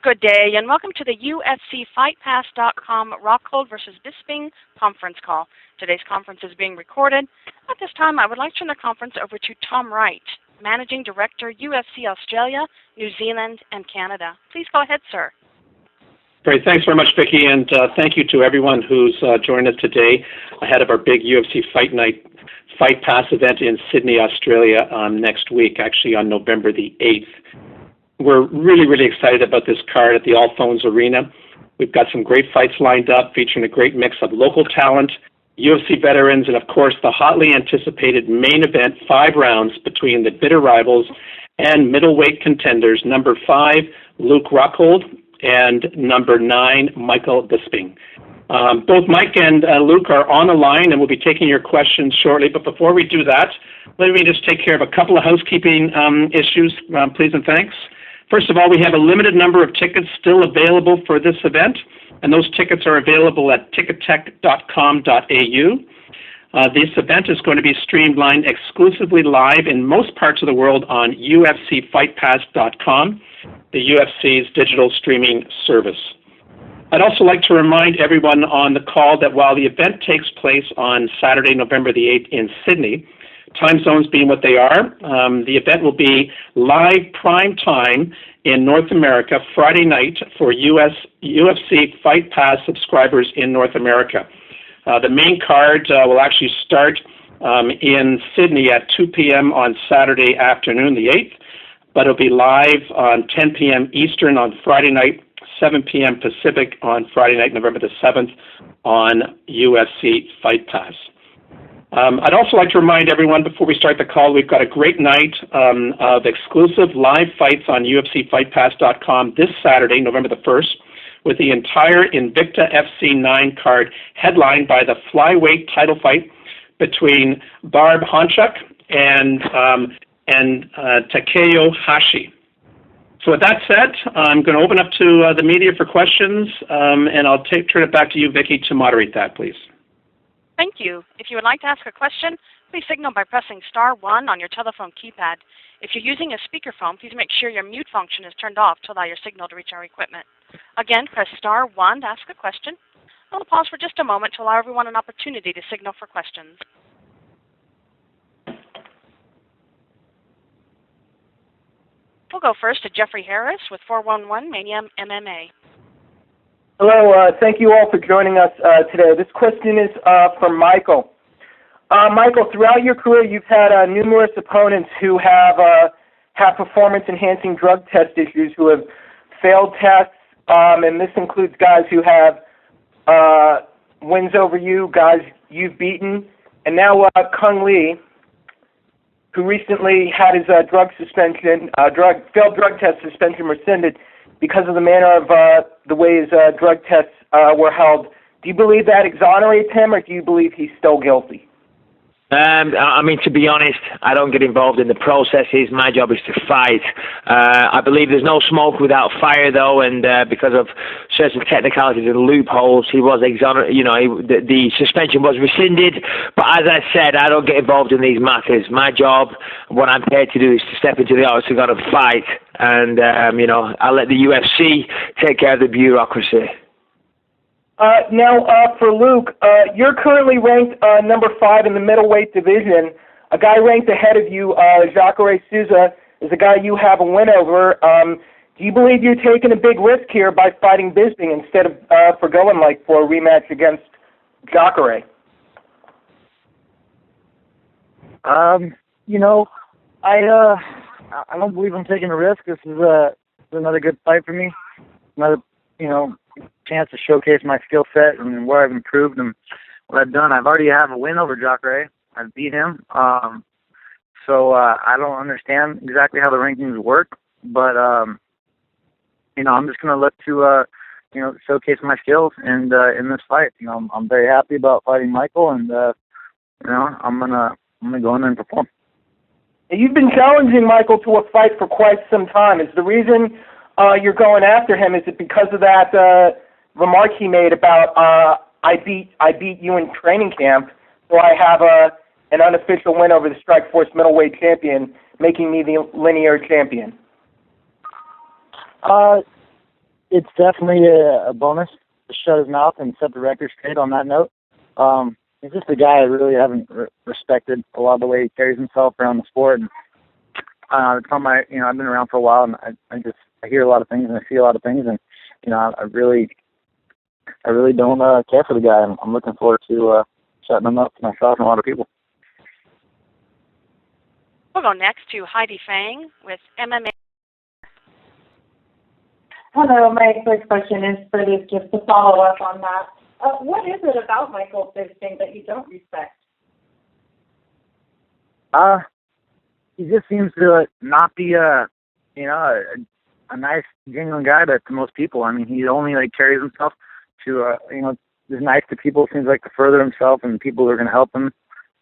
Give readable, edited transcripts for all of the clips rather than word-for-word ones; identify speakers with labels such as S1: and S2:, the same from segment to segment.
S1: Good day, and welcome to the UFC FightPass.com Rockhold versus Bisping Conference Call. Today's conference is being recorded. At this time, I would like to turn the conference over to Tom Wright, Managing Director, UFC Australia, New Zealand, and Canada. Please go ahead, sir.
S2: Great. Thanks very much, Vicki, and thank you to everyone who's joined us today ahead of our big UFC Fight Night Fight Pass event in Sydney, Australia next week, actually on November the 8th. We're really excited about this card at the All Phones Arena. We've got some great fights lined up featuring a great mix of local talent, UFC veterans, and of course the hotly anticipated main event, 5 rounds between the bitter rivals and middleweight contenders, number 5, Luke Rockhold, and number 9, Michael Bisping. Both Mike and Luke are on the line, and we'll be taking your questions shortly. But before we do that, let me just take care of a couple of housekeeping issues, please and thanks. First of all, we have a limited number of tickets still available for this event, and those tickets are available at tickettech.com.au. This event is going to be streamed exclusively live in most parts of the world on UFCFightPass.com, the UFC's digital streaming service. I'd also like to remind everyone on the call that while the event takes place on Saturday, November the 8th in Sydney, time zones being what they are, the event will be live prime time in North America Friday night for UFC Fight Pass subscribers in North America. The main card will actually start in Sydney at 2 p.m. on Saturday afternoon, the 8th, but it'll be live on 10 p.m. Eastern on Friday night, 7 p.m. Pacific on Friday night, November the 7th on UFC Fight Pass. I'd also like to remind everyone before we start the call, we've got a great night of exclusive live fights on UFCFightPass.com this Saturday, November the 1st, with the entire Invicta FC9 card headlined by the flyweight title fight between Barb Honchuk and Takeyo Hashi. So with that said, I'm going to open up to the media for questions, and I'll turn it back to you, Vicki, to moderate that, please.
S1: Thank you. If you would like to ask a question, please signal by pressing *1 on your telephone keypad. If you're using a speakerphone, please make sure your mute function is turned off to allow your signal to reach our equipment. Again, press *1 to ask a question. I'll pause for just a moment to allow everyone an opportunity to signal for questions. We'll go first to Jeffrey Harris with 411 Mania MMA.
S3: Hello, thank you all for joining us today. This question is for Michael. Michael, throughout your career, you've had numerous opponents who have performance-enhancing drug test issues, who have failed tests, and this includes guys who have wins over you, guys you've beaten, and now Kung Lee, who recently had his failed drug test suspension rescinded because of the manner of the way his drug tests were held. Do you believe that exonerates him, or do you believe he's still guilty?
S4: To be honest, I don't get involved in the processes. My job is to fight. I believe there's no smoke without fire, though, and because of certain technicalities and loopholes, he was exonerated. The suspension was rescinded. But as I said, I don't get involved in these matters. My job, what I'm paid to do, is to step into the octagon and fight. And I'll let the UFC take care of the bureaucracy.
S3: Now, for Luke, you're currently ranked number 5 in the middleweight division. A guy ranked ahead of you, Jacare Souza, is a guy you have a win over. Do you believe you're taking a big risk here by fighting Bisping instead of for going for a rematch against Jacare?
S5: I don't believe I'm taking a risk. This is another good fight for me. Another, chance to showcase my skill set and where I've improved and what I've done. I've already have a win over Jacare. I've beat him. So I don't understand exactly how the rankings work, but I'm just going to look to showcase my skills and in this fight. I'm very happy about fighting Michael, and I'm gonna go in there and perform.
S3: You've been challenging Michael to a fight for quite some time. Is the reason you're going after him, is it because of that remark he made about I beat you in training camp, so I have an unofficial win over the Strikeforce middleweight champion, making me the linear champion?
S5: it's definitely a bonus to shut his mouth and set the record straight on that note. He's just a guy I really haven't respected a lot of the way he carries himself around the sport. And it's on my, I've been around for a while, and I hear a lot of things and I see a lot of things, and I really don't care for the guy. I'm looking forward to shutting him up to myself and a lot of people.
S1: We'll go next to Heidi Fang with MMA.
S6: Hello, my first question is for this, just to follow up on that. What is it about Michael Bisping that you don't respect?
S5: He just seems to not be a nice, genuine guy to most people. I mean, he only carries himself to is nice to people. Seems like to further himself and people who are going to help him.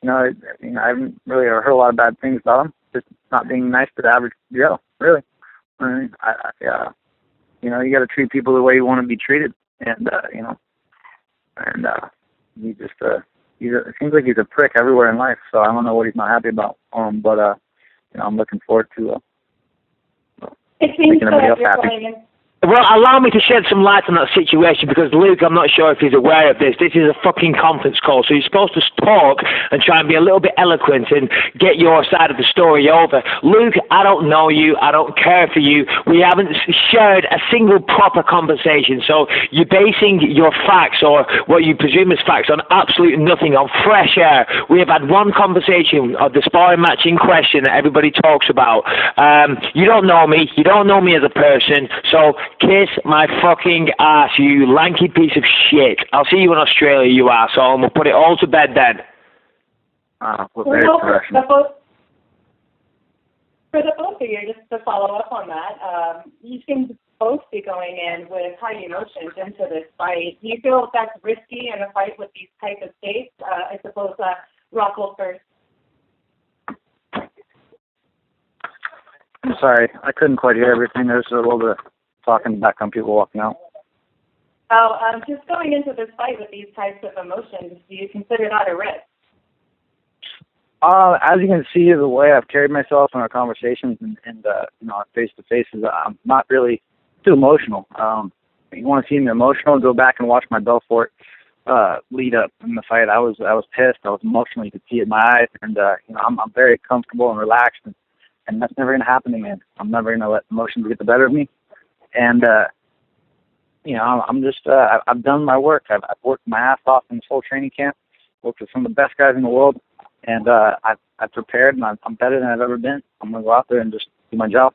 S5: I haven't really heard a lot of bad things about him. Just not being nice to the average Joe, really. I mean, you got to treat people the way you want to be treated, and he just it seems like he's a prick everywhere in life. So I don't know what he's not happy about. But I'm looking forward to making everybody else happy.
S4: Well, allow me to shed some light on that situation, because Luke, I'm not sure if he's aware of this. This is a fucking conference call, so you're supposed to talk and try and be a little bit eloquent and get your side of the story over. Luke, I don't know you. I don't care for you. We haven't shared a single proper conversation, so you're basing your facts, or what you presume is facts, on absolutely nothing, on fresh air. We have had one conversation of the sparring match in question that everybody talks about. You don't know me. You don't know me as a person, so kiss my fucking ass, you lanky piece of shit. I'll see you in Australia, you asshole, and we'll put it all to bed then.
S6: For the both of you, just to follow up on that, you seem to both be going in with high emotions into this fight. Do you feel that's risky in a fight with these type of stakes? I suppose Rockhold first.
S5: I'm sorry, I couldn't quite hear everything. There's a little bit of talking back on people walking out.
S6: Oh, just going into this fight with these types of emotions, do you consider that a risk?
S5: As you can see, the way I've carried myself in our conversations and face-to-faces, I'm not really too emotional. You want to see me emotional, go back and watch my Belfort lead up in the fight. I was pissed. I was emotional. You could see it in my eyes, and I'm very comfortable and relaxed, and that's never going to happen again. I'm never going to let emotions get the better of me. And, I'm just, I've done my work. I've worked my ass off in this whole training camp, worked with some of the best guys in the world, and I've prepared, and I'm better than I've ever been. I'm going to go out there and just do my job.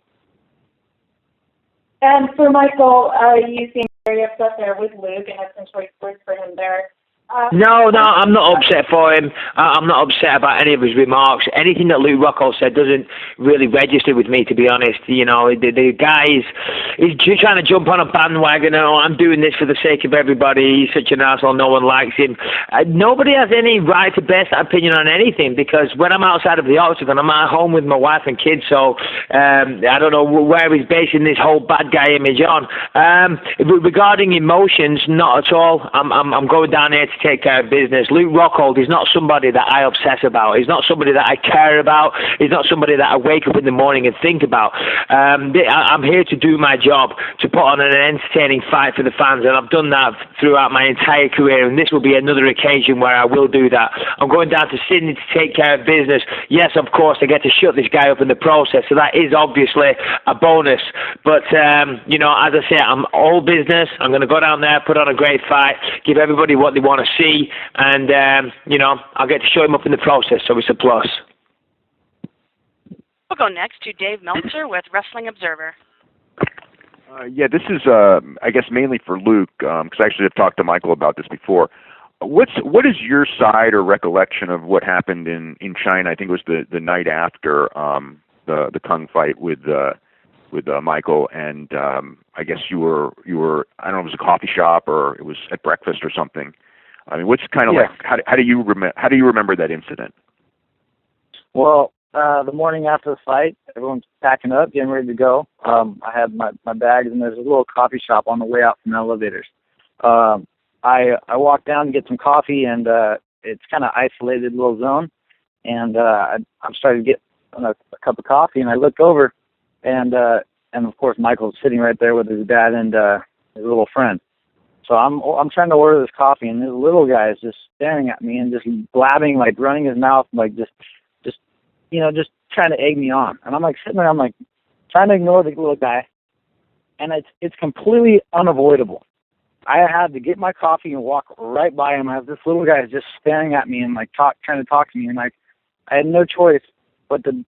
S6: And for Michael, you seem very upset there with Luke, and had some choice words for him there.
S4: No, I'm not upset for him. I'm not upset about any of his remarks. Anything that Luke Rockhold said doesn't really register with me, to be honest. The guy is just trying to jump on a bandwagon. Oh, I'm doing this for the sake of everybody. He's such an asshole. No one likes him. Nobody has any right to base that opinion on anything, because when I'm outside of the octagon, I'm at home with my wife and kids. So I don't know where he's basing this whole bad guy image on. Regarding emotions, not at all. I'm going down here to take care of business. Luke Rockhold is not somebody that I obsess about. He's not somebody that I care about. He's not somebody that I wake up in the morning and think about. I'm here to do my job, to put on an entertaining fight for the fans, and I've done that throughout my entire career, and this will be another occasion where I will do that. I'm going down to Sydney to take care of business. Yes, of course, I get to shut this guy up in the process, so that is obviously a bonus. But, as I say, I'm all business. I'm going to go down there, put on a great fight, give everybody what they want to see, and I'll get to show him up in the process, so it's a plus.
S1: We'll go next to Dave Meltzer with Wrestling Observer.
S7: This is I guess mainly for Luke, because I actually have talked to Michael about this before. What is your side or recollection of what happened in China? I think it was the night after the Kung fight with Michael, and I guess you were I don't know if it was a coffee shop or it was at breakfast or something. I mean, what's kind of like how do you remember that incident?
S5: Well, the morning after the fight, everyone's packing up, getting ready to go. I had my bags, and there's a little coffee shop on the way out from the elevators. I walked down to get some coffee, and it's kind of isolated little zone. And I'm starting to get a cup of coffee, and I look over, and of course Michael's sitting right there with his dad and his little friend. So I'm trying to order this coffee, and this little guy is just staring at me and just blabbing, like running his mouth, like just trying to egg me on. And I'm like sitting there, I'm like trying to ignore the little guy, and it's completely unavoidable. I had to get my coffee and walk right by him as this little guy is just staring at me and like trying to talk to me, and like I had no choice but to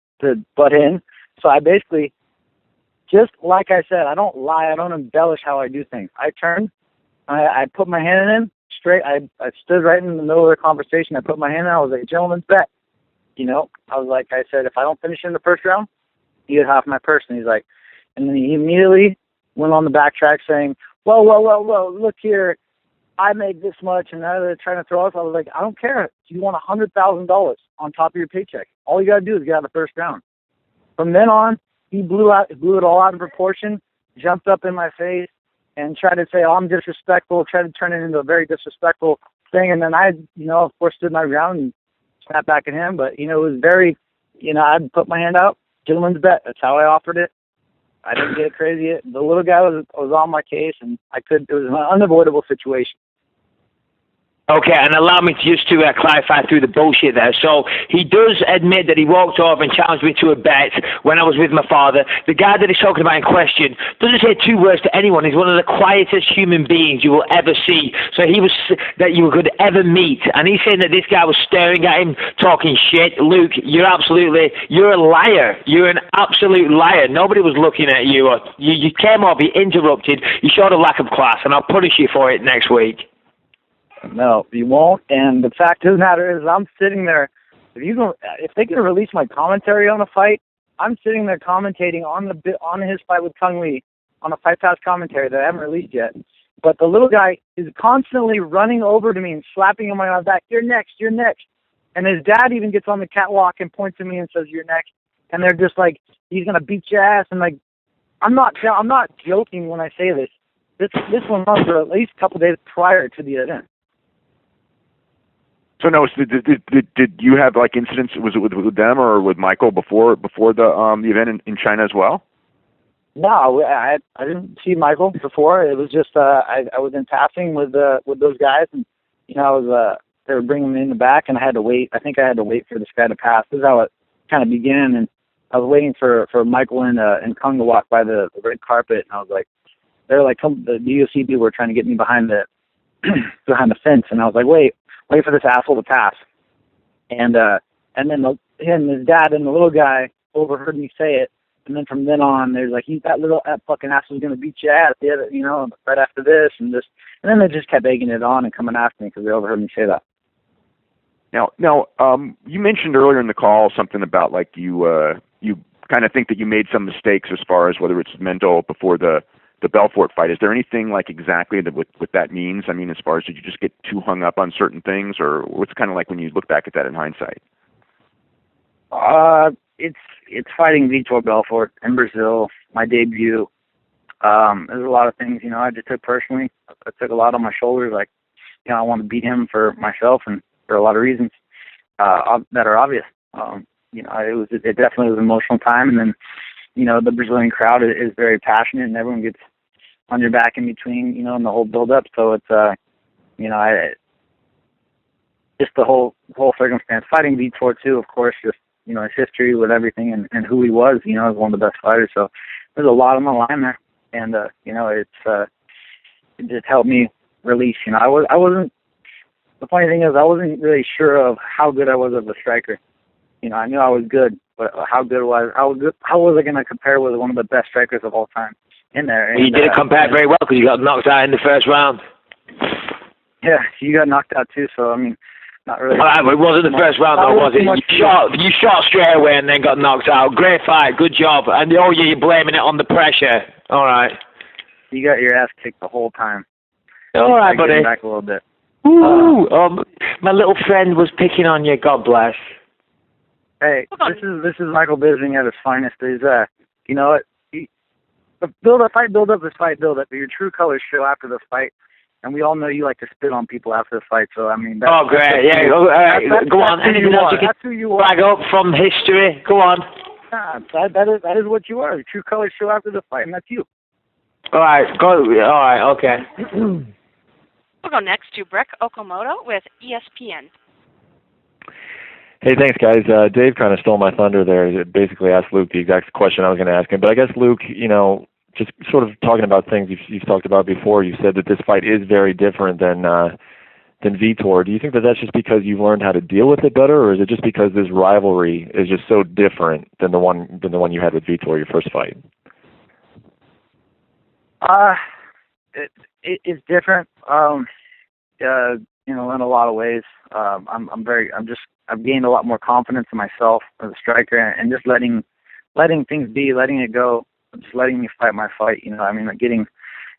S5: butt in. So I basically, just like I said, I don't lie, I don't embellish how I do things. I turned, I put my hand in straight. I stood right in the middle of the conversation. I put my hand in. I was like, gentleman's bet. I was like, I said, if I don't finish in the first round, you get half my purse. And he's like, and then he immediately went on the backtrack saying, whoa, look here. I made this much, and now they're trying to throw us. I was like, I don't care. You want $100,000 on top of your paycheck. All you got to do is get out of the first round. From then on, he blew it all out of proportion, jumped up in my face, and tried to say, oh, I'm disrespectful, tried to turn it into a very disrespectful thing. And then I, of course, stood my ground and snapped back at him. But, it was very, I'd put my hand out, gentleman's bet. That's how I offered it. I didn't get crazy. The little guy was on my case, and it was an unavoidable situation.
S4: Okay, and allow me to clarify through the bullshit there. So he does admit that he walked over and challenged me to a bet when I was with my father. The guy that he's talking about in question doesn't say two words to anyone. He's one of the quietest human beings you will ever see. So he was that you could ever meet, and he's saying that this guy was staring at him, talking shit. Luke, you're a liar. You're an absolute liar. Nobody was looking at you. You came off, you interrupted, you showed a lack of class, and I'll punish you for it next week.
S5: No, you won't. And the fact of the matter is, I'm sitting there. If they can release my commentary on a fight, I'm sitting there commentating on his fight with Kung Lee on a Fight Pass commentary that I haven't released yet. But the little guy is constantly running over to me and slapping him on my back. You're next. You're next. And his dad even gets on the catwalk and points at me and says, "You're next." And they're just like, "He's gonna beat your ass." And like, I'm not joking when I say this. This went on for at least a couple of days prior to the event.
S7: So no, did you have like incidents? Was it with them or with Michael before the event in China as well?
S5: No, I didn't see Michael before. It was just I was in passing with those guys, and they were bringing me in the back, and I had to wait. I think I had to wait for this guy to pass. This is how it kind of began, and I was waiting for Michael and Kung to walk by the red carpet, and I was like, they're like, the UFC people were trying to get me behind the fence, and I was like, wait for this asshole to pass. And then his dad and the little guy overheard me say it. And then from then on, there's like, that fucking asshole is going to beat your ass, right after this and this. And then they just kept egging it on and coming after me because they overheard me say that.
S7: Now, you mentioned earlier in the call something about like you kind of think that you made some mistakes as far as whether it's mental before the Belfort fight. Is there anything like exactly what that means? I mean, as far as did you just get too hung up on certain things, or what's kind of like when you look back at that in hindsight?
S5: It's fighting Vitor Belfort in Brazil, my debut. There's a lot of things, I just took personally. I took a lot on my shoulders. Like, I want to beat him for myself and for a lot of reasons that are obvious. It definitely was an emotional time, and then the Brazilian crowd is very passionate, and everyone gets on your back in between, and the whole build-up. So it's, just the whole circumstance. Fighting Vitor too, of course, just his history with everything and who he was, is one of the best fighters. So there's a lot on the line there, and it just helped me release. I wasn't. The funny thing is, I wasn't really sure of how good I was as a striker. I knew I was good, but how was I going to compare with one of the best strikers of all time in there?
S4: You didn't compare very well because you got knocked out in the first round.
S5: Yeah, you got knocked out too. So I mean, not really.
S4: It wasn't the first round, though, was it? You shot straight away and then got knocked out. Great fight, good job. And you're blaming it on the pressure. All right.
S5: You got your ass kicked the whole time.
S4: All right, buddy.
S5: Back a little bit.
S4: Ooh, my little friend was picking on you. God bless.
S5: Hey, this is Michael Bisping at his finest. He's fight build up is fight build up. Your true colors show after the fight, and we all know you like to spit on people after the fight. So I mean,
S4: great, yeah. Go on. Anything else you can
S5: that's who you are.
S4: flag up from history? Go on.
S5: That is what you are. Your true colors show after the fight, and that's you.
S4: All right, go. All right, okay.
S1: We'll go next to Breck Okamoto with ESPN.
S8: Hey, thanks, guys. Dave kind of stole my thunder there. He basically asked Luke the exact question I was going to ask him. But I guess, Luke, just sort of talking about things you've talked about before, you said that this fight is very different than Vitor. Do you think that that's just because you've learned how to deal with it better, or is it just because this rivalry is just so different than the one you had with Vitor, your first fight?
S5: It's different. In a lot of ways. I've gained a lot more confidence in myself as a striker, and just letting things be, letting it go, just letting me fight my fight.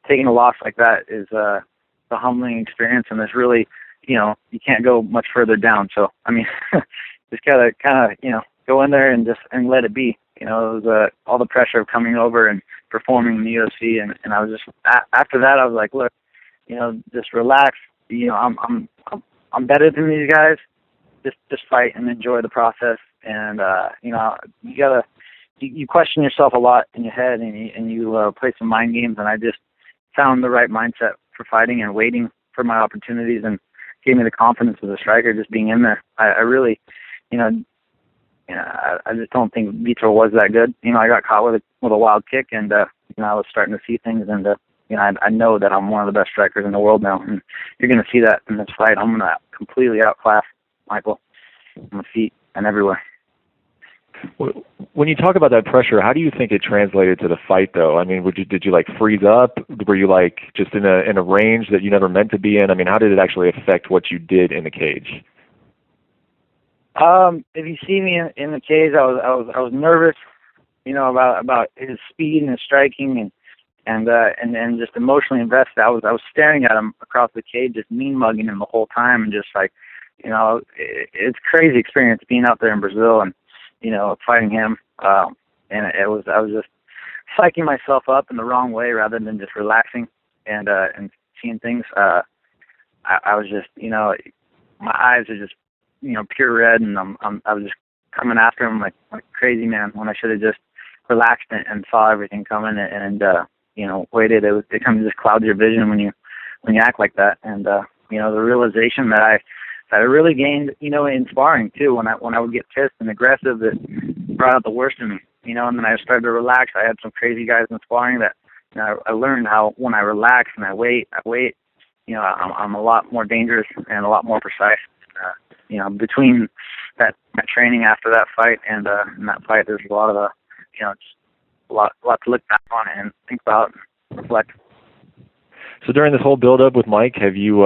S5: Taking a loss like that is a humbling experience, and there's really, you can't go much further down. So, just gotta kind of, go in there and let it be. It was all the pressure of coming over and performing in the UFC, and I was just after that I was like, look, just relax. I'm better than these guys. Just fight and enjoy the process. And you question yourself a lot in your head, and you play some mind games. And I just found the right mindset for fighting and waiting for my opportunities, and gave me the confidence as a striker just being in there. I really, I just don't think Vitor was that good. I got caught with a wild kick, and I was starting to see things, and I know that I'm one of the best strikers in the world now, and you're going to see that in this fight. I'm going to completely outclass Michael on the feet and everywhere.
S8: When you talk about that pressure, how do you think it translated to the fight, though? Did you freeze up? Were you just in a range that you never meant to be in? How did it actually affect what you did in the cage?
S5: If you see me in the cage, I was nervous, about his speed and his striking, and just emotionally invested. I was staring at him across the cage, just mean mugging him the whole time, and just it's a crazy experience being out there in Brazil and fighting him. And I was just psyching myself up in the wrong way rather than just relaxing and seeing things. I was just my eyes are just pure red, and I was just coming after him like crazy, man. When I should have just relaxed and saw everything coming and waited. It kind of just clouds your vision when you act like that. And the realization that I really gained, in sparring too. When I would get pissed and aggressive, it brought out the worst in me. And then I started to relax. I had some crazy guys in sparring that I learned how when I relax and I wait, I'm a lot more dangerous and a lot more precise. Between that training after that fight and that fight, there's a lot of a lot to look back on and think about and reflect.
S8: So during this whole build-up with Mike, have you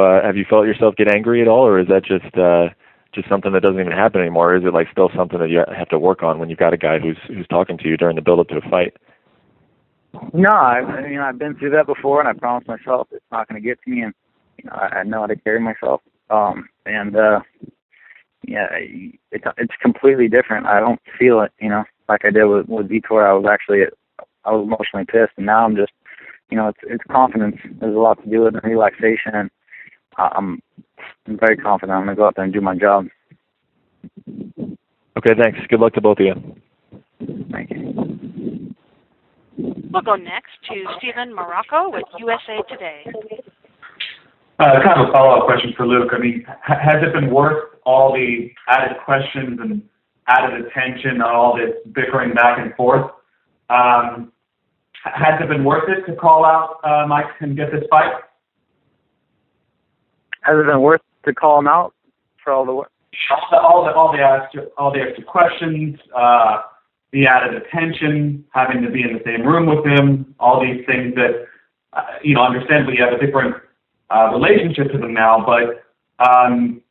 S8: felt yourself get angry at all, or is that just something that doesn't even happen anymore? Or is it still something that you have to work on when you've got a guy who's talking to you during the build-up to a fight?
S5: No, I've been through that before, and I promised myself it's not going to get to me, and I know how to carry myself. It's completely different. I don't feel it, like I did with Vitor. I was emotionally pissed, and now I'm just, it's confidence. There's a lot to do with it, and relaxation, and I'm very confident I'm going to go out there and do my job.
S8: Okay, thanks. Good luck to both of you.
S5: Thank you.
S1: We'll go next to Stephen Morocco with USA Today.
S9: Kind of a follow-up question for Luke. Has it been worth all the added questions and added attention on all this bickering back and forth? Has it been worth it to call out Mike and get this fight?
S5: Has it been worth to call him out for all the
S9: extra questions, the added attention, having to be in the same room with him, all these things that understandably you have a different relationship to them now, but I'm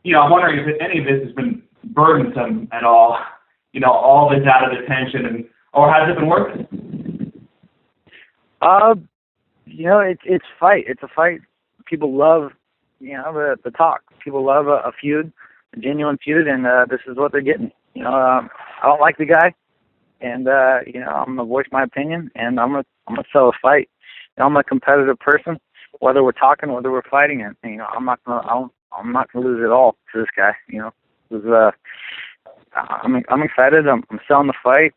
S9: wondering if any of this has been burdensome at all, all this added attention, or has it been worth it?
S5: It's fight. It's a fight. People love, the talk. People love a feud, a genuine feud, and this is what they're getting. I don't like the guy, and I'm gonna voice my opinion, and I'm gonna sell a fight. I'm a competitive person. Whether we're talking, whether we're fighting, and I'm not gonna lose it all to this guy. I'm excited. I'm selling the fight.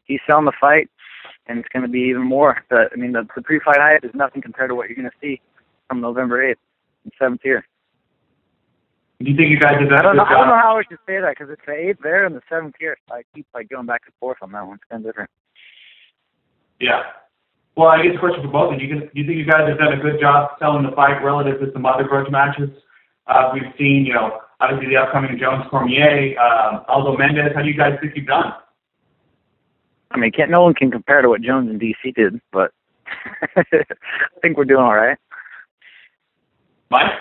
S5: He's selling the fight. and it's going to be even more. The pre-fight hype is nothing compared to what you're going to see from November 8th in 7th tier.
S9: Do you think you guys did that?
S5: I don't know how I should say that because it's the 8th there and the 7th tier. So I keep going back and forth on that one. It's kind of different.
S9: Yeah. Well, I guess a question for both of you. Do you think you guys have done a good job selling the fight relative to some other grudge matches? We've seen, obviously the upcoming Jones-Cormier, Aldo Mendez. How do you guys think you've done?
S5: I mean, no one can compare to what Jones and DC did, but I think we're doing all right.
S9: Mike?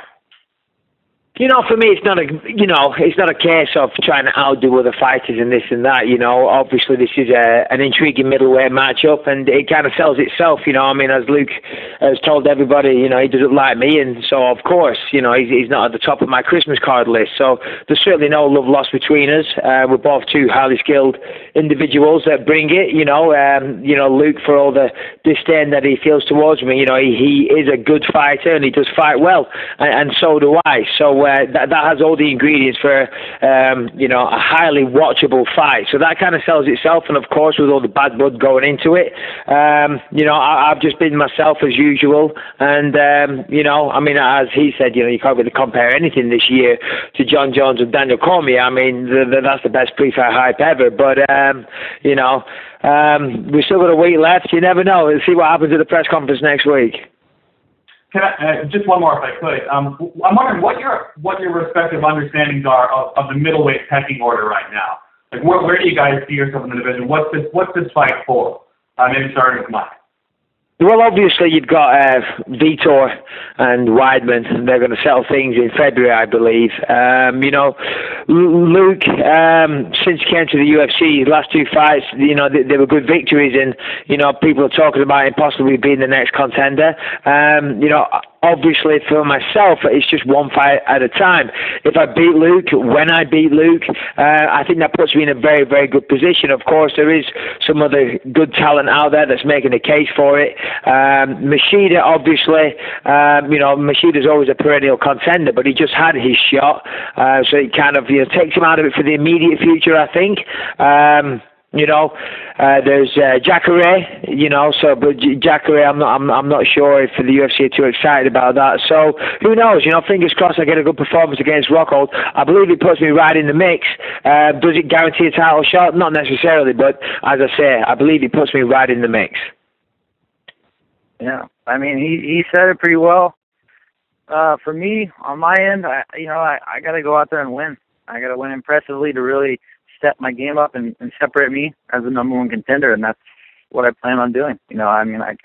S4: For me, it's not a case of trying to outdo other fighters and this and that. Obviously this is an intriguing middleweight matchup, and it kind of sells itself. As Luke has told everybody, he doesn't like me, and so of course, he's not at the top of my Christmas card list. So there's certainly no love lost between us. We're both two highly skilled individuals that bring it. Luke, for all the disdain that he feels towards me, he is a good fighter and he does fight well, and so do I. So. That has all the ingredients for a highly watchable fight. So that kind of sells itself, and of course with all the bad blood going into it, I've just been myself as usual. And as he said, you can't really compare anything this year to John Jones and Daniel Cormier. That's the best pre-fight hype ever. But we've still got a week left. You never know. We'll see what happens at the press conference next week.
S9: Can I, just one more, if I could. I'm wondering what your respective understandings are of the middleweight pecking order right now. Like, where do you guys see yourself in the division? What's this fight for? Maybe starting with Mike.
S4: Well, obviously you've got Vitor and Weidman. They're going to settle things in February, I believe. Luke, since he came to the UFC, his last two fights, they were good victories, and people are talking about him possibly being the next contender. Obviously for myself, it's just one fight at a time. If I beat Luke, when I beat Luke, I think that puts me in a very, very good position. Of course, there is some other good talent out there that's making a case for it. Machida, obviously, Machida's always a perennial contender, but he just had his shot, so it kind of takes him out of it for the immediate future, I think. There's Jacare, but Jacare, I'm not sure if the UFC are too excited about that. So who knows? Fingers crossed I get a good performance against Rockhold. I believe it puts me right in the mix. Does it guarantee a title shot? Not necessarily, but as I say, I believe it puts me right in the mix.
S5: Yeah, he said it pretty well. For me, on my end, I got to go out there and win. I got to win impressively to really step my game up and separate me as the number one contender, and that's what I plan on doing. I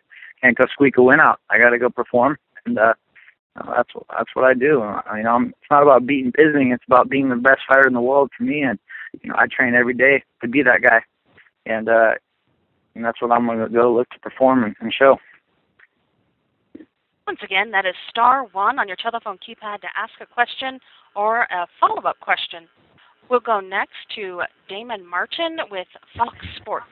S5: can't go squeak a win out. I got to go perform, and that's what I do. It's not about beating Bisping. It's about being the best fighter in the world for me, and I train every day to be that guy, and that's what I'm going to go look to perform and show.
S1: Once again, that is *1 on your telephone keypad to ask a question or a follow-up question. We'll go next to Damon Martin with Fox Sports.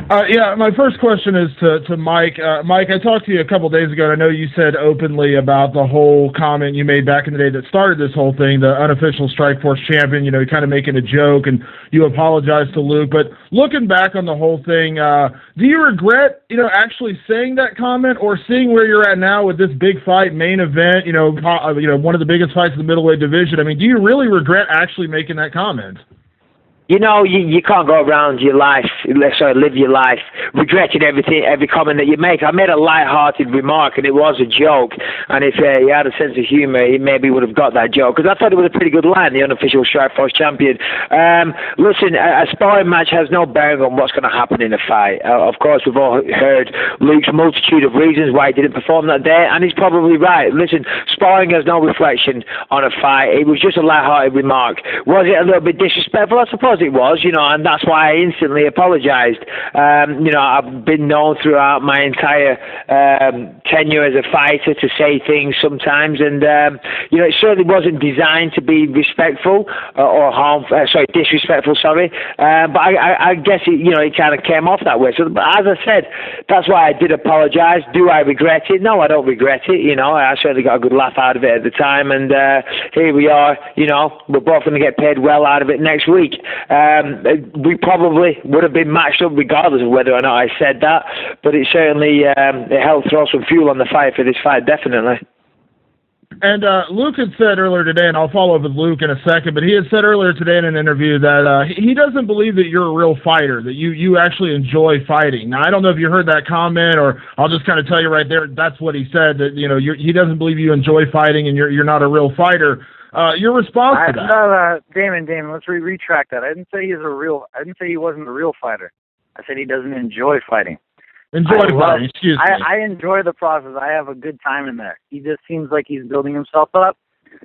S10: My first question is to Mike. Mike, I talked to you a couple days ago, and I know you said openly about the whole comment you made back in the day that started this whole thing, the unofficial Strikeforce champion, kind of making a joke, and you apologized to Luke. But looking back on the whole thing, do you regret, actually saying that comment, or seeing where you're at now with this big fight, main event, one of the biggest fights in the middleweight division? Do you really regret actually making that comment?
S4: You can't go around your life, live your life, regretting every comment that you make. I made a light-hearted remark, and it was a joke. And if he had a sense of humor, he maybe would have got that joke, because I thought it was a pretty good line, the unofficial Strikeforce champion. Listen, a sparring match has no bearing on what's going to happen in a fight. Of course, we've all heard Luke's multitude of reasons why he didn't perform that day, and he's probably right. Listen, sparring has no reflection on a fight. It was just a light-hearted remark. Was it a little bit disrespectful? I suppose it was, and that's why I instantly apologized. I've been known throughout my entire tenure as a fighter to say things sometimes, and it certainly wasn't designed to be respectful or disrespectful. But I guess it kind of came off that way. So, as I said, that's why I did apologize. Do I regret it? No, I don't regret it. I certainly got a good laugh out of it at the time, and here we are. We're both going to get paid well out of it next week. We probably would have been matched up regardless of whether or not I said that, but it certainly it helped throw some fuel on the fire for this fight, definitely.
S10: And Luke had said earlier today, and I'll follow up with Luke in a second, but he had said earlier today in an interview that he doesn't believe that you're a real fighter, that you actually enjoy fighting. Now, I don't know if you heard that comment, or I'll just kind of tell you right there, that's what he said, that he doesn't believe you enjoy fighting and you're not a real fighter. Your response to that?
S5: No, Damon, let's retract that. I didn't say he wasn't a real fighter. I said he doesn't enjoy fighting.
S10: Excuse me.
S5: I enjoy the process. I have a good time in there. He just seems like he's building himself up.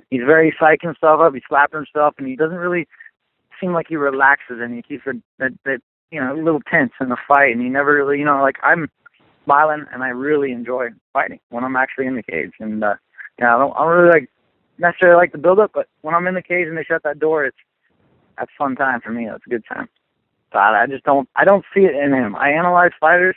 S5: He's very psyching himself up. He's slapping himself, and he doesn't really seem like he relaxes, and he keeps that a little tense in the fight, and he never really, I'm smiling, and I really enjoy fighting when I'm actually in the cage. And I don't really necessarily like the build up, but when I'm in the cage and they shut that door, that's a fun time for me. That's a good time. So I don't see it in him. I analyze fighters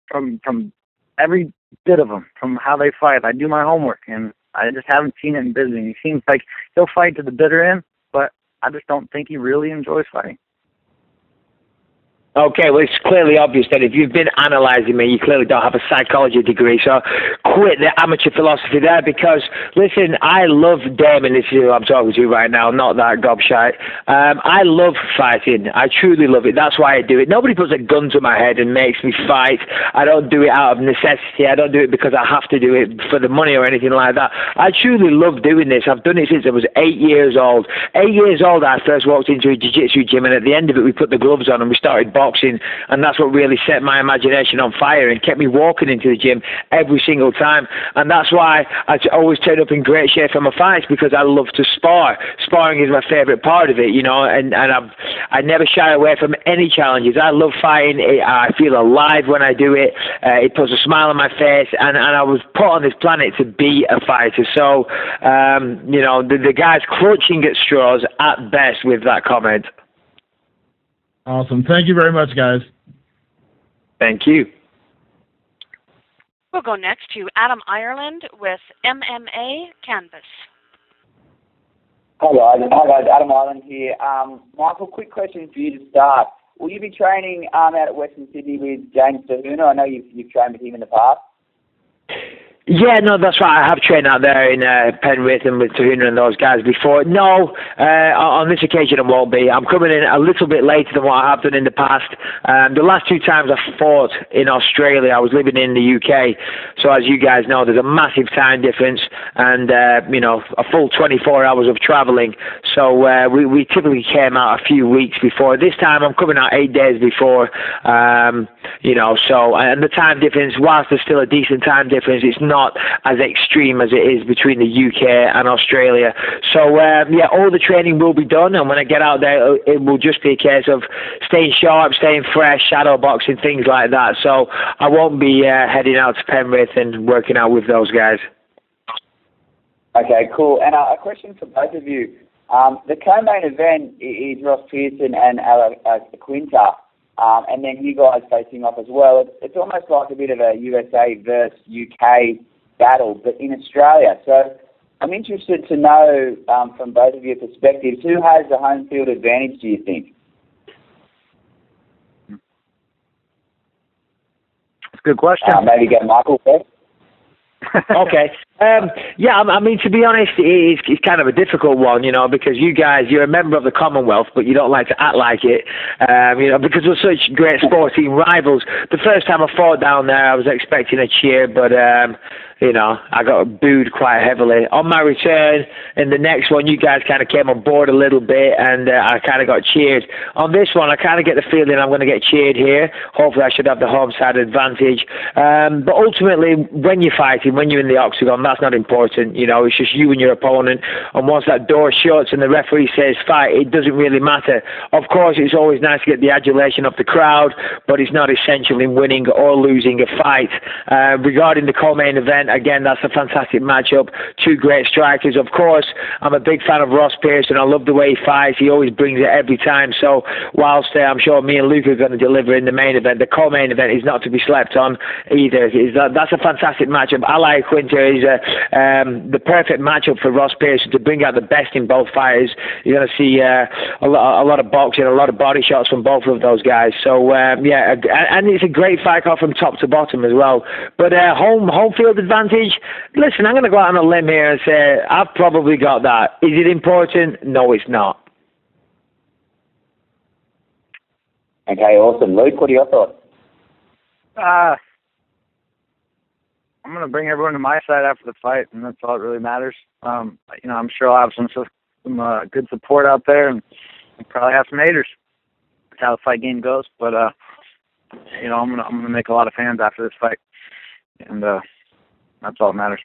S5: from every bit of them, from how they fight. I do my homework, and I just haven't seen it in business. He seems like he'll fight to the bitter end, but I just don't think he really enjoys fighting.
S4: Okay, well, it's clearly obvious that if you've been analysing me, you clearly don't have a psychology degree, so quit the amateur philosophy there, because, listen, I love Damon, this is who I'm talking to right now, not that gobshite. I love fighting. I truly love it. That's why I do it. Nobody puts a gun to my head and makes me fight. I don't do it out of necessity. I don't do it because I have to do it for the money or anything like that. I truly love doing this. I've done it since I was 8 years old. 8 years old, I first walked into a jiu-jitsu gym, and at the end of it, we put the gloves on and we started boxing, and that's what really set my imagination on fire and kept me walking into the gym every single time. And that's why I always turn up in great shape for my fights, because I love to spar. Sparring is my favourite part of it, and I never shy away from any challenges. I love fighting. I feel alive when I do it. It puts a smile on my face, and I was put on this planet to be a fighter. So, the guy's clutching at straws at best with that comment.
S10: Awesome. Thank you very much, guys.
S4: Thank you.
S1: We'll go next to Adam Ireland with MMA Canvas.
S11: Hi guys. Adam Ireland here. Michael, quick question for you to start. Will you be training out at Western Sydney with James Tahuna? I know you've trained with him in the past.
S4: Yeah, no, that's right. I have trained out there in Penrith and with Tahuna and those guys before. No, on this occasion I won't be. I'm coming in a little bit later than what I have done in the past. The last two times I fought in Australia, I was living in the UK. So as you guys know, there's a massive time difference and, a full 24 hours of travelling. So we typically came out a few weeks before. This time I'm coming out 8 days before, and the time difference, whilst there's still a decent time difference, it's not as extreme as it is between the UK and Australia. So, all the training will be done, and when I get out there, it will just be a case of staying sharp, staying fresh, shadow boxing, things like that. So I won't be heading out to Penrith and working out with those guys.
S11: Okay, cool. And a question for both of you. The co-main event is Ross Pearson and Quinta. And then you guys facing off as well. It's almost like a bit of a USA versus UK battle, but in Australia. So I'm interested to know from both of your perspectives, who has the home field advantage, do you think?
S5: That's a good question.
S11: Maybe get Michael first.
S4: Okay. To be honest, it's kind of a difficult one, because you guys, you're a member of the Commonwealth, but you don't like to act like it, because we're such great sporting rivals. The first time I fought down there, I was expecting a cheer, but, I got booed quite heavily. On my return, in the next one, you guys kind of came on board a little bit, and I kind of got cheered. On this one, I kind of get the feeling I'm going to get cheered here. Hopefully, I should have the home side advantage. But ultimately, when you're fighting, when you're in the octagon, that's not important. It's just you and your opponent. And once that door shuts and the referee says fight, it doesn't really matter. Of course, it's always nice to get the adulation of the crowd, but it's not essential in winning or losing a fight. Regarding the co-main event, again, that's a fantastic matchup. Two great strikers. Of course, I'm a big fan of Ross Pearson. I love the way he fights. He always brings it every time. So whilst I'm sure me and Luke are going to deliver in the main event, the co-main event is not to be slept on either. That's a fantastic matchup. Ally Quinter is the perfect matchup for Ross Pearson to bring out the best in both fighters. You're going to see a lot of boxing, a lot of body shots from both of those guys. So yeah, and it's a great fight card from top to bottom as well. But home field advantage. Listen, I'm going to go out on a limb here and say I've probably got that. Is it important? No, it's not.
S11: Okay, awesome. Luke, what are your thoughts?
S5: I'm going to bring everyone to my side after the fight, and that's all that really matters. I'm sure I'll have some good support out there, and probably have some haters. That's how the fight game goes. But I'm gonna make a lot of fans after this fight, and that's all that matters.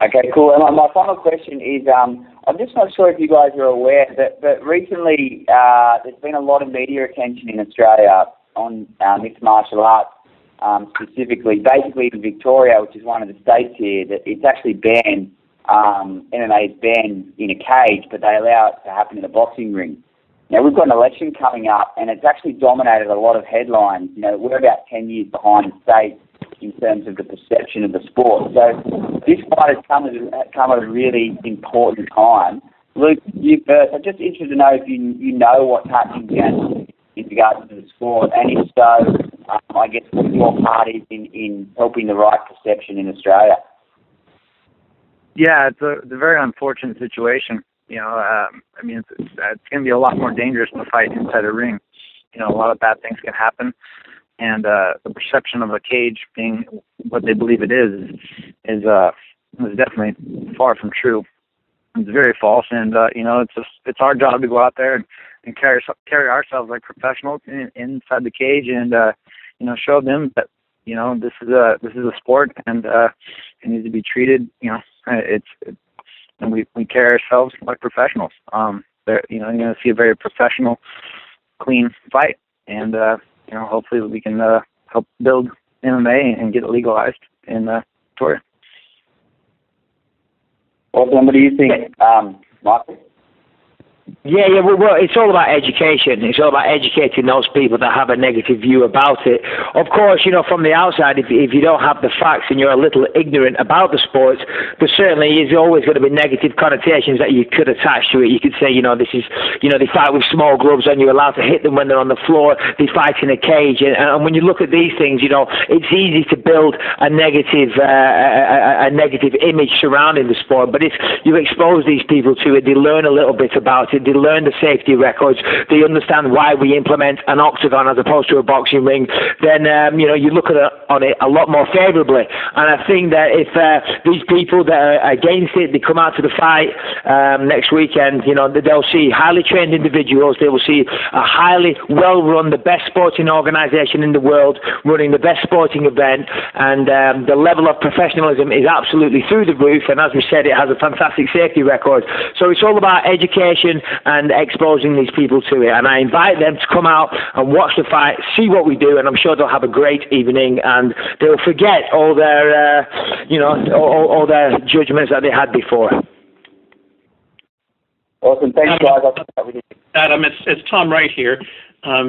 S11: Okay, cool. And my final question is, I'm just not sure if you guys are aware that recently there's been a lot of media attention in Australia on mixed martial arts, specifically, basically in Victoria, which is one of the states here, that it's actually banned. MMA is banned in a cage, but they allow it to happen in a boxing ring. Now, we've got an election coming up, and it's actually dominated a lot of headlines. We're about 10 years behind the states in terms of the perception of the sport. So this fight has come at a really important time. Luke, you first. I'm just interested to know if you know what's happening down in regards to the sport, and if so, I guess what your part is in helping the right perception in Australia.
S5: Yeah, it's a very unfortunate situation. It's going to be a lot more dangerous to fight inside a ring. A lot of bad things can happen. And the perception of a cage being what they believe it is definitely far from true. It's very false, and it's our job to go out there and carry ourselves like professionals inside the cage, and show them that this is a sport, and it needs to be treated. And we carry ourselves like professionals. You're going to see a very professional, clean fight, and hopefully we can help build MMA and get it legalized in Victoria.
S11: Awesome. What do you think, Michael?
S4: Yeah, well, it's all about education. It's all about educating those people that have a negative view about it. Of course, from the outside, if you don't have the facts and you're a little ignorant about the sport, there certainly is always going to be negative connotations that you could attach to it. You could say, this is, they fight with small gloves and you're allowed to hit them when they're on the floor. They fight in a cage. And when you look at these things, it's easy to build a negative image surrounding the sport. But if you expose these people to it, they learn a little bit about it. They learn the safety records. They understand why we implement an octagon as opposed to a boxing ring. Then you look on it a lot more favourably. And I think that if these people that are against it, they come out to the fight next weekend, they'll see highly trained individuals. They will see a highly well-run, the best sporting organisation in the world, running the best sporting event, and the level of professionalism is absolutely through the roof. And as we said, it has a fantastic safety record. So it's all about education and exposing these people to it. And I invite them to come out and watch the fight, see what we do, and I'm sure they'll have a great evening, and they'll forget all their, all their judgments that they had before.
S11: Awesome. Thanks, guys.
S2: Adam, it's Tom Wright here.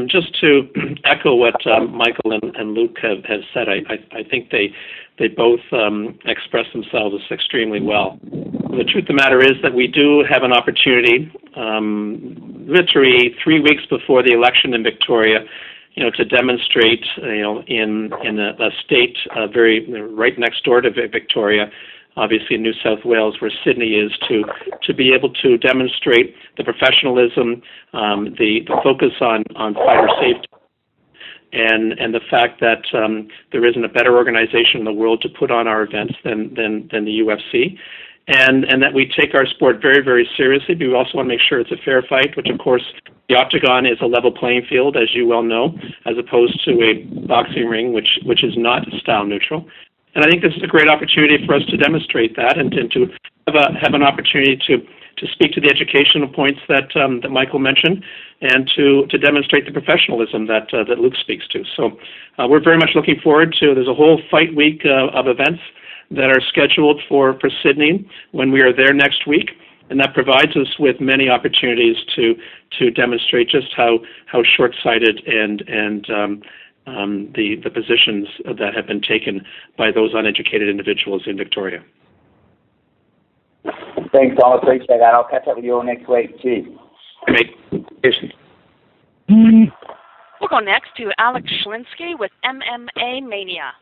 S2: Just to echo what Michael and Luke have said, I think they both express themselves extremely well. The truth of the matter is that we do have an opportunity, literally 3 weeks before the election in Victoria, to demonstrate, in a state very right next door to Victoria, obviously in New South Wales, where Sydney is, to be able to demonstrate the professionalism, the focus on fighter safety, and the fact that there isn't a better organization in the world to put on our events than the UFC. And that we take our sport very, very seriously, but we also want to make sure it's a fair fight, which, of course, the octagon is a level playing field, as you well know, as opposed to a boxing ring, which is not style neutral. And I think this is a great opportunity for us to demonstrate that and to have an opportunity to speak to the educational points that Michael mentioned, and to demonstrate the professionalism that Luke speaks to. So we're very much looking forward to. There's a whole fight week of events that are scheduled for Sydney when we are there next week, and that provides us with many opportunities to demonstrate just how short-sighted and the positions that have been taken by those uneducated individuals in Victoria.
S11: Thanks, Tom. I appreciate that. I'll catch up with you all next week. Cheers.
S1: We'll go next to Alex Schlinsky with MMA Mania.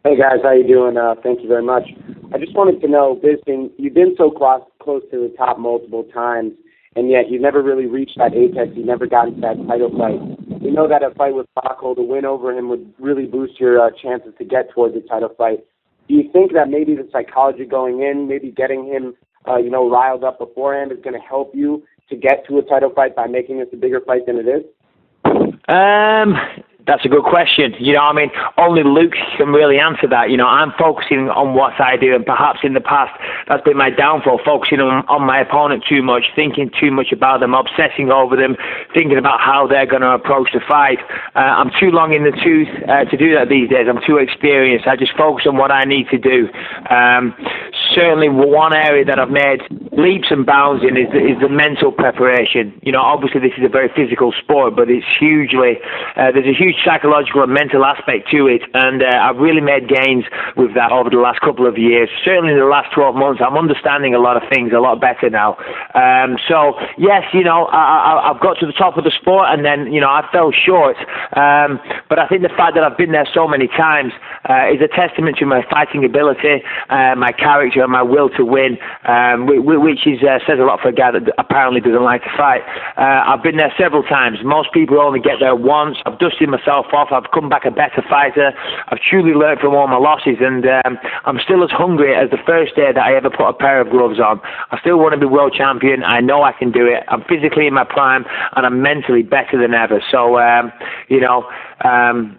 S12: Hey guys, how you doing? Thank you very much. I just wanted to know, Bisping, you've been so close to the top multiple times, and yet you never really reached that apex. You never got into that title fight. We know that a fight with Rockhold, a win over him, would really boost your chances to get towards the title fight. Do you think that maybe the psychology going in, maybe getting him, riled up beforehand, is going to help you to get to a title fight by making this a bigger fight than it is?
S4: That's a good question. Only Luke can really answer that. I'm focusing on what I do, and perhaps in the past that's been my downfall, focusing on my opponent too much, thinking too much about them, obsessing over them, thinking about how they're going to approach the fight. I'm too long in the tooth to do that these days. I'm too experienced. I just focus on what I need to do. Certainly one area that I've made leaps and bounds in is the mental preparation. Obviously this is a very physical sport, but it's there's a huge psychological and mental aspect to it, and I've really made gains with that over the last couple of years. Certainly in the last 12 months, I'm understanding a lot of things a lot better now. So yes, I've got to the top of the sport, and then I fell short. But I think the fact that I've been there so many times is a testament to my fighting ability, my character, and my will to win, which says a lot for a guy that apparently doesn't like to fight. I've been there several times. Most people only get there once. I've dusted myself off. I've come back a better fighter. I've truly learned from all my losses, and I'm still as hungry as the first day that I ever put a pair of gloves on. I still want to be world champion. I know I can do it. I'm physically in my prime, and I'm mentally better than ever. So,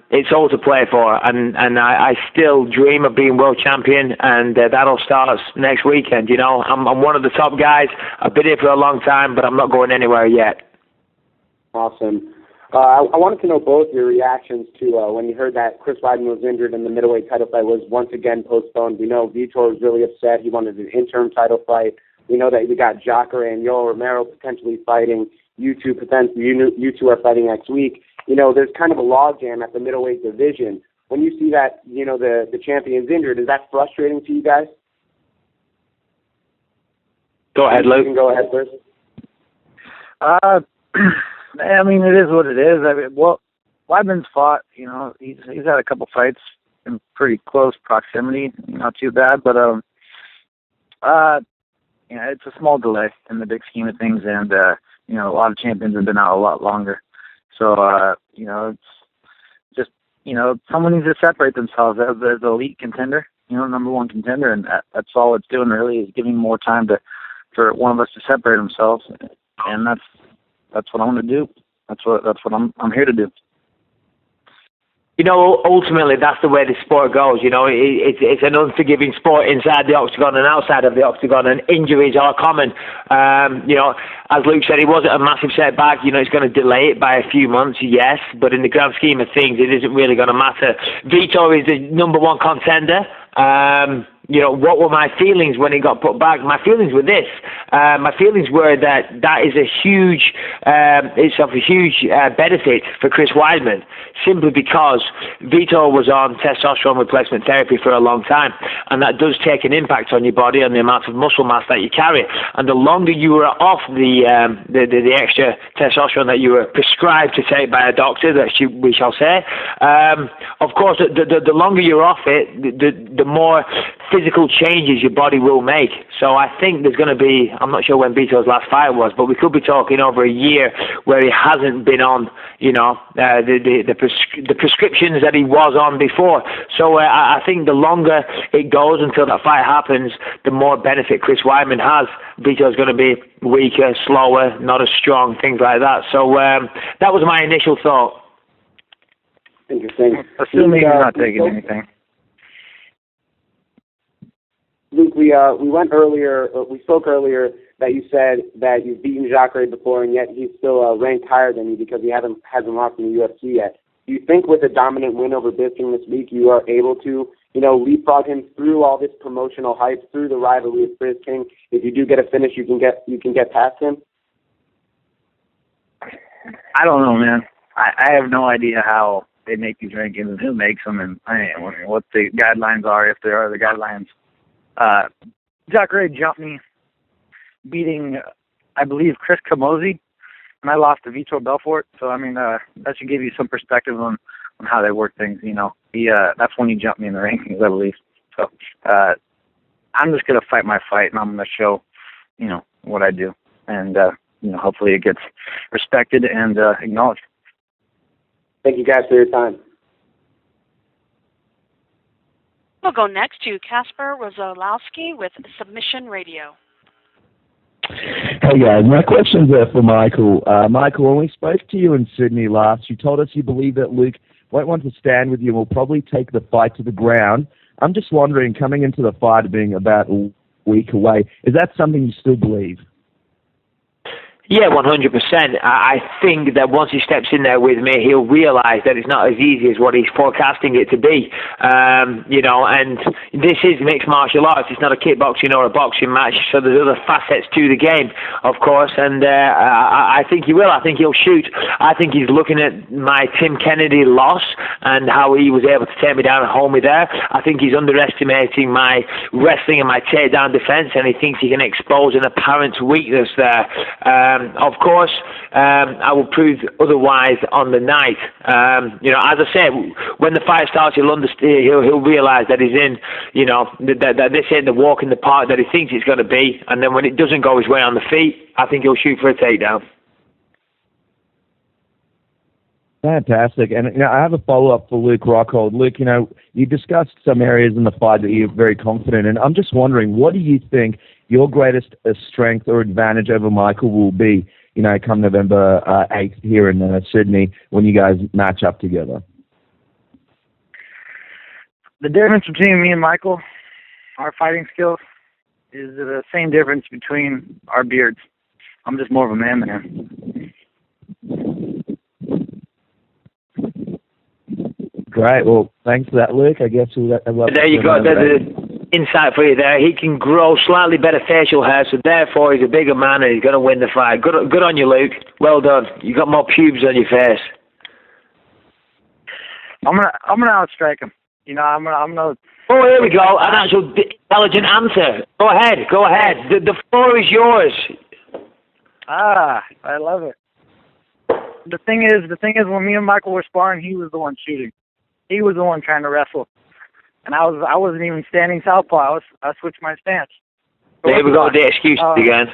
S4: it's all to play for, and I still dream of being world champion, and that all starts next weekend. I'm one of the top guys. I've been here for a long time, but I'm not going anywhere yet.
S12: Awesome. I wanted to know both your reactions to when you heard that Chris Weidman was injured and the middleweight title fight was once again postponed. We know Vitor was really upset. He wanted an interim title fight. We know that we got Jacare and Yoel Romero potentially fighting. You two are fighting next week. There's kind of a logjam at the middleweight division. When you see that, the champion's injured, is that frustrating to you guys?
S4: Go ahead, Luke.
S12: You can go ahead first.
S5: It is what it is. Weidman's fought. He's had a couple fights in pretty close proximity. Not too bad, but it's a small delay in the big scheme of things, and a lot of champions have been out a lot longer. So it's just someone needs to separate themselves as the elite contender, number one contender, and that's all it's doing really, is giving more time for one of us to separate themselves, and that's what I want to do. That's what I'm here to do.
S4: Ultimately, that's the way the sport goes. It's an unforgiving sport inside the octagon and outside of the octagon, and injuries are common. As Luke said, it wasn't a massive setback. It's going to delay it by a few months, yes, but in the grand scheme of things, it isn't really going to matter. Vitor is the number one contender. What were my feelings when he got put back? My feelings were this. My feelings were that is a huge, it's of a huge benefit for Chris Weidman, simply because Vitor was on testosterone replacement therapy for a long time, and that does take an impact on your body and the amount of muscle mass that you carry. And the longer you were off the extra testosterone that you were prescribed to take by a doctor, we shall say, of course, the longer you're off it, the more physical changes your body will make. So I think there's going to be, I'm not sure when Vitor's last fight was, but we could be talking over a year where he hasn't been on, the prescriptions that he was on before. So I think the longer it goes until that fight happens, the more benefit Chris Weidman has. Vitor's going to be weaker, slower, not as strong, things like that. So that was my initial thought.
S12: Interesting.
S5: Assuming you're not taking anything.
S12: Luke, we went earlier. We spoke earlier that you said that you've beaten Jacare before, and yet he's still ranked higher than you because he hasn't lost in the UFC yet. Do you think with a dominant win over Bisping this week, you are able to, leapfrog him through all this promotional hype, through the rivalry with Bisping? If you do get a finish, you can get past him.
S5: I don't know, man. I have no idea how they make these rankings and who makes them, and what the guidelines are, if there are the guidelines. Jacare jumped me, beating, I believe, Chris Camozzi, and I lost to Vitor Belfort. So, that should give you some perspective on how they work things, That's when he jumped me in the rankings, I believe. So, I'm just going to fight my fight, and I'm going to show, what I do. And, hopefully it gets respected and acknowledged.
S12: Thank you guys for your time.
S1: We'll go next to Kasper Rozalowski with Submission Radio.
S13: Hey guys, my question's for Michael. Michael, when we spoke to you in Sydney last, you told us you believe that Luke won't want to stand with you and will probably take the fight to the ground. I'm just wondering, coming into the fight being about a week away, is that something you still believe?
S4: Yeah, 100%. I think that once he steps in there with me, he'll realise that it's not as easy as what he's forecasting it to be. And this is mixed martial arts. It's not a kickboxing or a boxing match, so there's other facets to the game, of course, and I think he will. I think he'll shoot. I think he's looking at my Tim Kennedy loss and how he was able to take me down and hold me there. I think he's underestimating my wrestling and my takedown defence, and he thinks he can expose an apparent weakness there. Of course, I will prove otherwise on the night. As I said, when the fight starts, he'll understand. He'll realise that he's in. That this ain't the walk in the park that he thinks it's going to be. And then when it doesn't go his way on the feet, I think he'll shoot for a takedown.
S13: Fantastic. And I have a follow-up for Luke Rockhold. Luke, you discussed some areas in the fight that you're very confident in. I'm just wondering, what do you think your greatest strength or advantage over Michael will be, come November 8th here in Sydney when you guys match up together?
S5: The difference between me and Michael, our fighting skills, is the same difference between our beards. I'm just more of a man than him.
S13: Great. Well, thanks for that, Luke. I guess we'll
S4: there you go. There's the insight for you there. He can grow slightly better facial hair, so therefore he's a bigger man and he's going to win the fight. Good on you, Luke. Well done. You got more pubes on your face.
S5: I'm gonna outstrike him. I'm gonna.
S4: Oh, here we go. An actual intelligent answer. Go ahead. The floor is yours.
S5: I love it. The thing is, when me and Michael were sparring, he was the one shooting. He was the one trying to wrestle, and I wasn't even standing southpaw. I switched my stance.
S4: There we go. The excuses again.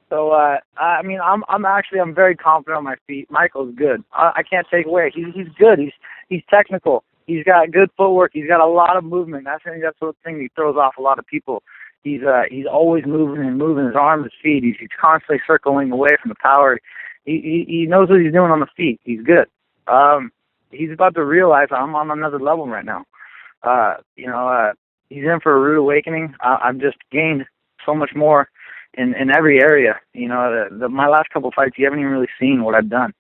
S5: So I'm very confident on my feet. Michael's good. I can't take away. He's good. He's technical. He's got good footwork. He's got a lot of movement. I think that's the thing that throws off a lot of people. He's always moving his arms, his feet. He's constantly circling away from the power. He knows what he's doing on the feet. He's good. He's about to realize I'm on another level right now. He's in for a rude awakening. I've just gained so much more in every area. My last couple fights, you haven't even really seen what I've done.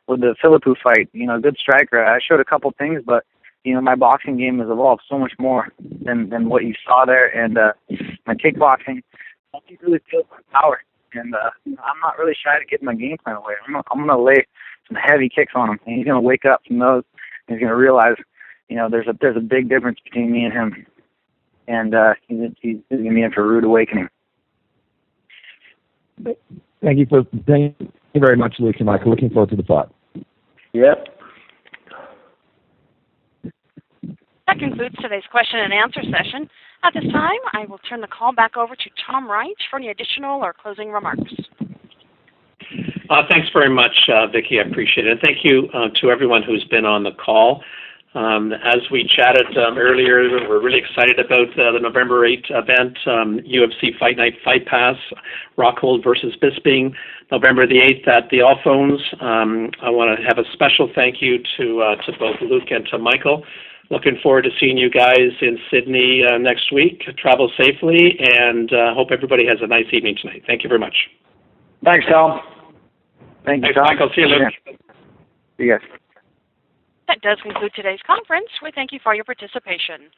S5: With the Philippou fight, good striker. I showed a couple things, but my boxing game has evolved so much more than what you saw there, and my kickboxing, I think really feels my power. And I'm not really shy to give my game plan away. I'm going to lay some heavy kicks on him, and he's going to wake up from those, and he's going to realize, there's a big difference between me and him, and he's going to be in for a rude awakening.
S13: Thank you very much, Luke and Michael. Looking forward to the fight.
S12: Yep.
S1: That concludes today's question and answer session. At this time, I will turn the call back over to Tom Wright for any additional or closing remarks.
S2: Thanks very much, Vicki. I appreciate it. And thank you to everyone who's been on the call. As we chatted earlier, we're really excited about the November 8th event, UFC Fight Night Fight Pass, Rockhold versus Bisping, November the 8th at the All Phones. I want to have a special thank you to both Luke and to Michael looking forward to seeing you guys in Sydney next week. Travel safely, and hope everybody has a nice evening tonight. Thank you very much.
S5: Thanks, Tom. Thanks, Tom.
S2: Michael. See you, Luke.
S5: See you guys.
S1: That does conclude today's conference. We thank you for your participation.